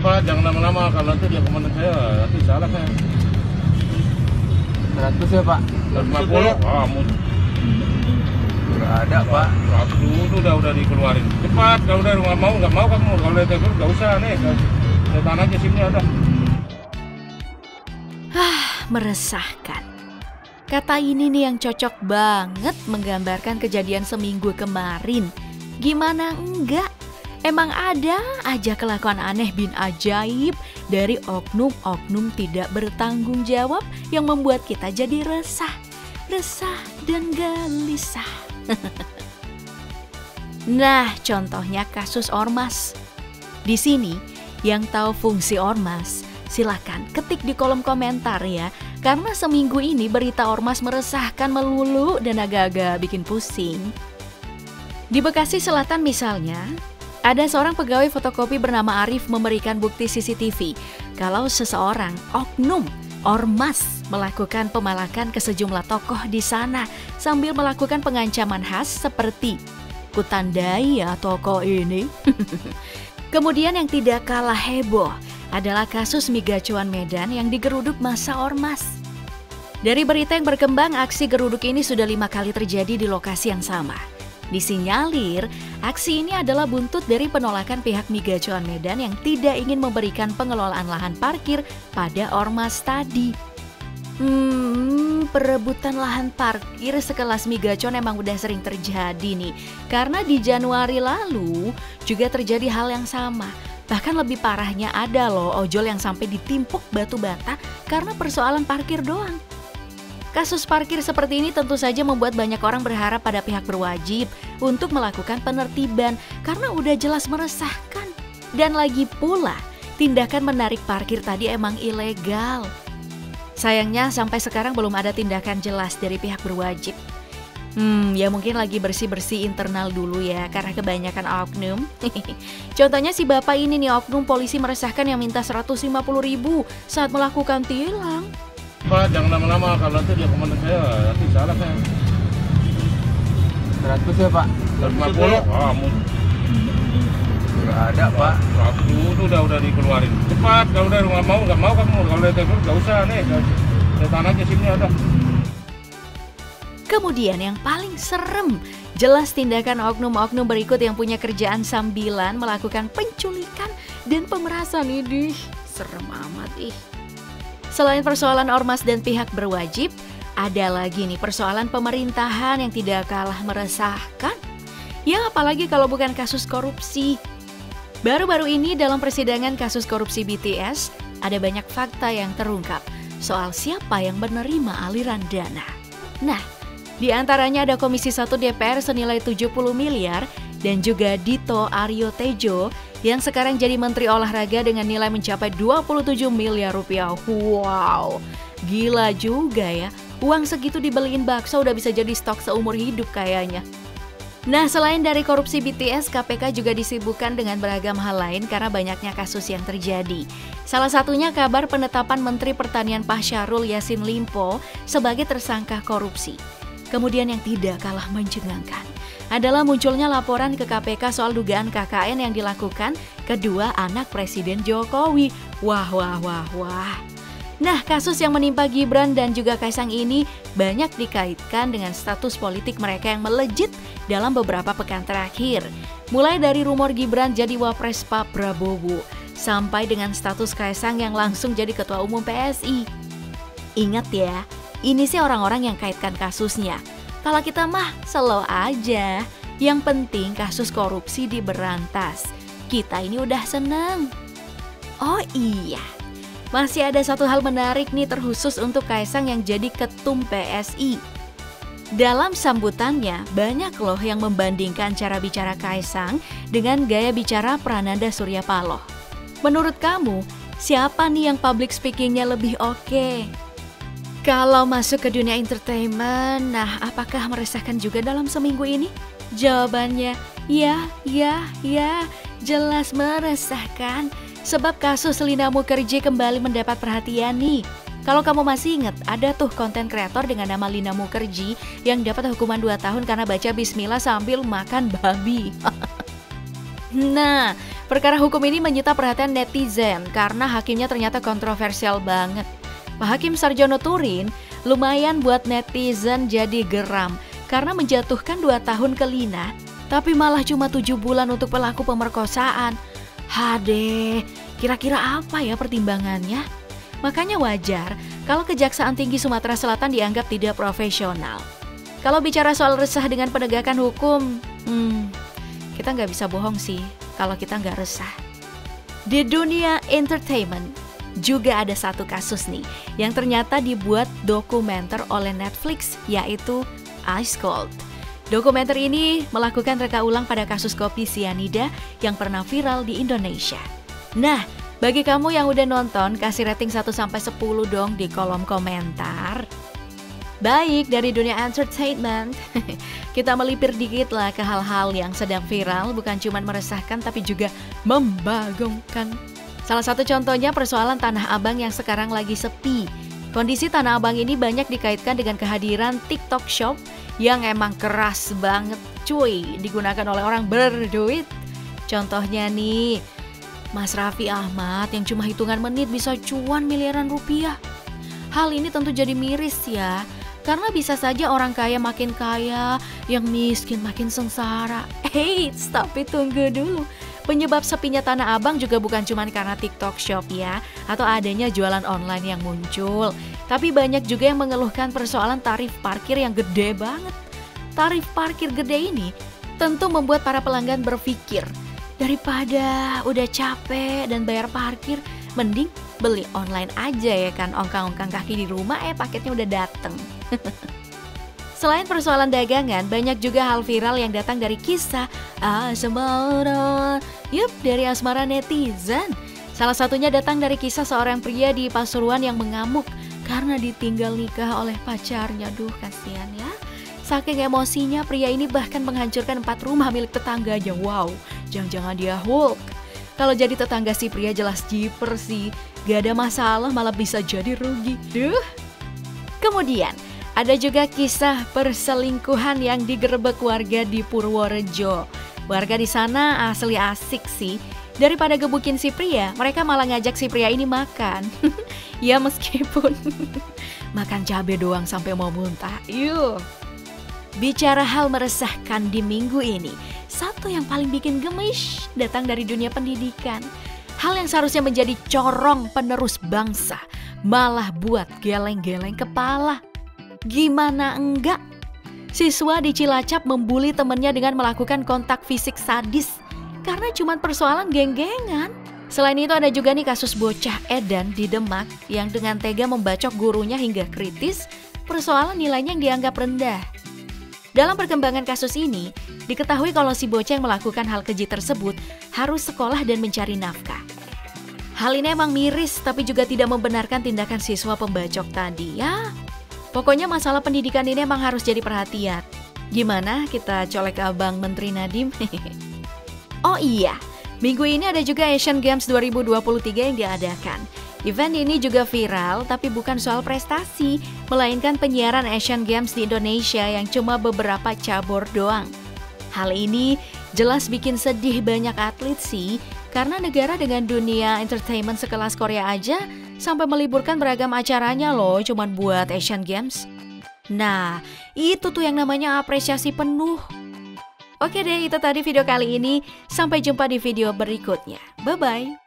Pak, jangan lama-lama, kalau nanti dia komandan saya, nanti salah kan. 100 ya Pak? 150, Nggak ada Pak. 100 itu udah dikeluarin. Cepat, kalau udah nggak mau kamu, kalau udah telepon nggak usah nih, setan aja SIM-nya ada. Meresahkan. Kata ini nih yang cocok banget menggambarkan kejadian seminggu kemarin. Gimana enggak? Emang ada aja kelakuan aneh bin ajaib dari oknum-oknum tidak bertanggung jawab yang membuat kita jadi resah dan gelisah. Nah, contohnya kasus ormas. Di sini, yang tahu fungsi ormas, silakan ketik di kolom komentar ya. Karena seminggu ini berita ormas meresahkan melulu dan agak-agak bikin pusing. Di Bekasi Selatan misalnya, ada seorang pegawai fotokopi bernama Arif memberikan bukti CCTV kalau seseorang oknum ormas melakukan pemalakan ke sejumlah tokoh di sana sambil melakukan pengancaman khas seperti "kutandai ya toko ini". Kemudian yang tidak kalah heboh adalah kasus migacuan Medan yang digeruduk massa ormas. Dari berita yang berkembang, aksi geruduk ini sudah 5 kali terjadi di lokasi yang sama. Disinyalir, aksi ini adalah buntut dari penolakan pihak migacuan Medan yang tidak ingin memberikan pengelolaan lahan parkir pada ormas tadi. Perebutan lahan parkir sekelas migacuan emang udah sering terjadi nih. Karena di Januari lalu juga terjadi hal yang sama. Bahkan lebih parahnya ada loh ojol yang sampai ditimpuk batu bata karena persoalan parkir doang. Kasus parkir seperti ini tentu saja membuat banyak orang berharap pada pihak berwajib untuk melakukan penertiban karena udah jelas meresahkan. Dan lagi pula, tindakan menarik parkir tadi emang ilegal. Sayangnya sampai sekarang belum ada tindakan jelas dari pihak berwajib. Ya mungkin lagi bersih-bersih internal dulu ya karena kebanyakan oknum. Contohnya si bapak ini nih, oknum polisi meresahkan yang minta 150.000 saat melakukan tilang. Pak, jangan lama-lama, kalau nanti dia komandan saya, nanti salah kan. 100 ya Pak? 150, Nggak ada Pak. 100 itu udah dikeluarin. Cepat, kalau udah nggak mau kamu, kalau udah telepon nggak usah nih, setan aja SIM-nya ada. Kemudian yang paling serem, jelas tindakan oknum-oknum berikut yang punya kerjaan sambilan melakukan penculikan dan pemerasan. Idih, serem amat ih. Selain persoalan ormas dan pihak berwajib, ada lagi nih persoalan pemerintahan yang tidak kalah meresahkan. Ya apalagi kalau bukan kasus korupsi. Baru-baru ini dalam persidangan kasus korupsi BTS, ada banyak fakta yang terungkap soal siapa yang menerima aliran dana. Nah, di antaranya ada Komisi 1 DPR senilai 70 miliar dan juga Dito Aryo Tejo yang sekarang jadi Menteri Olahraga dengan nilai mencapai 27 miliar rupiah. Wow, gila juga ya. Uang segitu dibeliin bakso udah bisa jadi stok seumur hidup kayaknya. Nah, selain dari korupsi BTS, KPK juga disibukkan dengan beragam hal lain karena banyaknya kasus yang terjadi. Salah satunya kabar penetapan Menteri Pertanian Pak Syahrul Yassin Limpo sebagai tersangka korupsi. Kemudian yang tidak kalah mencengangkan adalah munculnya laporan ke KPK soal dugaan KKN yang dilakukan kedua anak Presiden Jokowi. Wah. Nah, kasus yang menimpa Gibran dan juga Kaisang ini banyak dikaitkan dengan status politik mereka yang melejit dalam beberapa pekan terakhir. Mulai dari rumor Gibran jadi wapres Pak Prabowo, sampai dengan status Kaisang yang langsung jadi ketua umum PSI. Ingat ya, ini sih orang-orang yang kaitkan kasusnya. Kalau kita mah slow aja. Yang penting kasus korupsi diberantas. Kita ini udah seneng. Oh iya, masih ada satu hal menarik nih terkhusus untuk Kaisang yang jadi ketum PSI. Dalam sambutannya, banyak loh yang membandingkan cara bicara Kaisang dengan gaya bicara Prananda Surya Paloh. Menurut kamu, siapa nih yang public speakingnya lebih oke? Kalau masuk ke dunia entertainment, nah apakah meresahkan juga dalam seminggu ini? Jawabannya, ya, jelas meresahkan. Sebab kasus Lina Mukherjee kembali mendapat perhatian nih. Kalau kamu masih ingat, ada tuh konten kreator dengan nama Lina Mukherjee yang dapat hukuman 2 tahun karena baca bismillah sambil makan babi. Nah, Perkara hukum ini menyita perhatian netizen karena hakimnya ternyata kontroversial banget. Pak Hakim Sarjono Turin lumayan buat netizen jadi geram karena menjatuhkan 2 tahun ke Lina, tapi malah cuma 7 bulan untuk pelaku pemerkosaan. Hade, kira-kira apa ya pertimbangannya? Makanya wajar kalau Kejaksaan Tinggi Sumatera Selatan dianggap tidak profesional. Kalau bicara soal resah dengan penegakan hukum, kita nggak bisa bohong sih kalau kita nggak resah. Di dunia entertainment juga ada satu kasus nih yang ternyata dibuat dokumenter oleh Netflix, yaitu Ice Cold. Dokumenter ini melakukan reka ulang pada kasus kopi sianida yang pernah viral di Indonesia. Nah, bagi kamu yang udah nonton, kasih rating 1-10 dong di kolom komentar. Baik, dari dunia entertainment, kita melipir dikit lah ke hal-hal yang sedang viral, bukan cuma meresahkan tapi juga membagongkan. Salah satu contohnya persoalan Tanah Abang yang sekarang lagi sepi. Kondisi Tanah Abang ini banyak dikaitkan dengan kehadiran TikTok Shop yang emang keras banget cuy, digunakan oleh orang berduit. Contohnya nih, Mas Raffi Ahmad yang cuma hitungan menit bisa cuan miliaran rupiah. Hal ini tentu jadi miris ya, karena bisa saja orang kaya makin kaya, yang miskin makin sengsara. Tapi tunggu dulu. Penyebab sepinya Tanah Abang juga bukan cuma karena TikTok Shop ya, atau adanya jualan online yang muncul. Tapi banyak juga yang mengeluhkan persoalan tarif parkir yang gede banget. Tarif parkir gede ini tentu membuat para pelanggan berpikir, daripada udah capek dan bayar parkir, mending beli online aja ya kan, ongkang-ongkang kaki di rumah paketnya udah dateng. Selain persoalan dagangan, banyak juga hal viral yang datang dari kisah asmara. Dari asmara netizen. Salah satunya datang dari kisah seorang pria di Pasuruan yang mengamuk karena ditinggal nikah oleh pacarnya. Duh, kasihan ya. Saking emosinya, pria ini bahkan menghancurkan 4 rumah milik tetangganya. Wow, jangan-jangan dia Hulk. Kalau jadi tetangga si pria jelas jiper sih. Gak ada masalah, malah bisa jadi rugi. Duh. Kemudian, ada juga kisah perselingkuhan yang digerebek warga di Purworejo. Warga di sana asli asik sih. Daripada gebukin si pria, mereka malah ngajak si pria ini makan. Ya meskipun makan cabai doang sampai mau muntah. Yuh. Bicara hal meresahkan di minggu ini, satu yang paling bikin gemes datang dari dunia pendidikan. Hal yang seharusnya menjadi corong penerus bangsa, malah buat geleng-geleng kepala. Gimana enggak? Siswa di Cilacap membuli temannya dengan melakukan kontak fisik sadis karena cuma persoalan geng-gengan. Selain itu ada juga nih kasus bocah Edan di Demak yang dengan tega membacok gurunya hingga kritis, persoalan nilainya yang dianggap rendah. Dalam perkembangan kasus ini, diketahui kalau si bocah yang melakukan hal keji tersebut harus sekolah dan mencari nafkah. Hal ini emang miris tapi juga tidak membenarkan tindakan siswa pembacok tadi ya. Pokoknya masalah pendidikan ini emang harus jadi perhatian. Gimana kita colek Abang Menteri Nadiem? Oh iya, minggu ini ada juga Asian Games 2023 yang diadakan. Event ini juga viral tapi bukan soal prestasi, melainkan penyiaran Asian Games di Indonesia yang cuma beberapa cabur doang. Hal ini jelas bikin sedih banyak atlet sih, karena negara dengan dunia entertainment sekelas Korea aja sampai meliburkan beragam acaranya loh cuman buat Asian Games. Nah, itu tuh yang namanya apresiasi penuh. Oke deh, itu tadi video kali ini. Sampai jumpa di video berikutnya. Bye-bye.